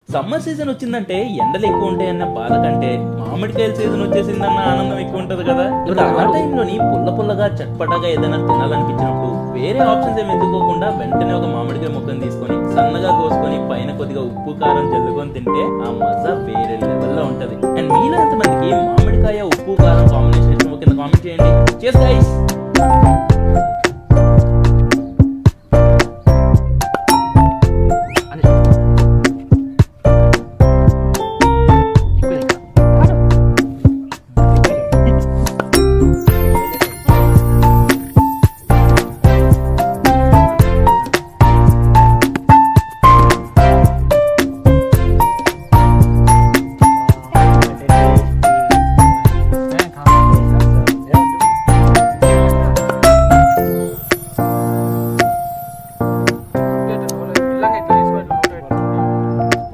Summer season వచ్చిందంటే ఎండలు ఎక్కువ ఉంటాయన్న బాధ కంటే మామిడికాయల సీజన్ వచ్చేసిందన్న ఆనందం ఎక్కువ ఉంటది కదా. ఇప్పుడు ఆ టైంలోని పుల్లగా చట్పటగా ఏదైనా తినాలనిపించినప్పుడు వేరే ఆప్షన్స్ ఏమి ఎదుకోకుండా వెంటనే ఒక మామిడికాయ ముక్కను తీసుకొని సన్నగా కోసుకొని పైన కొద్దిగా ఉప్పు కారం జల్లుకొని తింటే ఆ మజా వేరే లెవెల్లో ఉంటది. అండ్ మీలో ఎంతమందికి మామిడికాయ ఉప్పు కారం కాంబినేషన్ కింద కామెంట్ చేయండి. Cheers guys.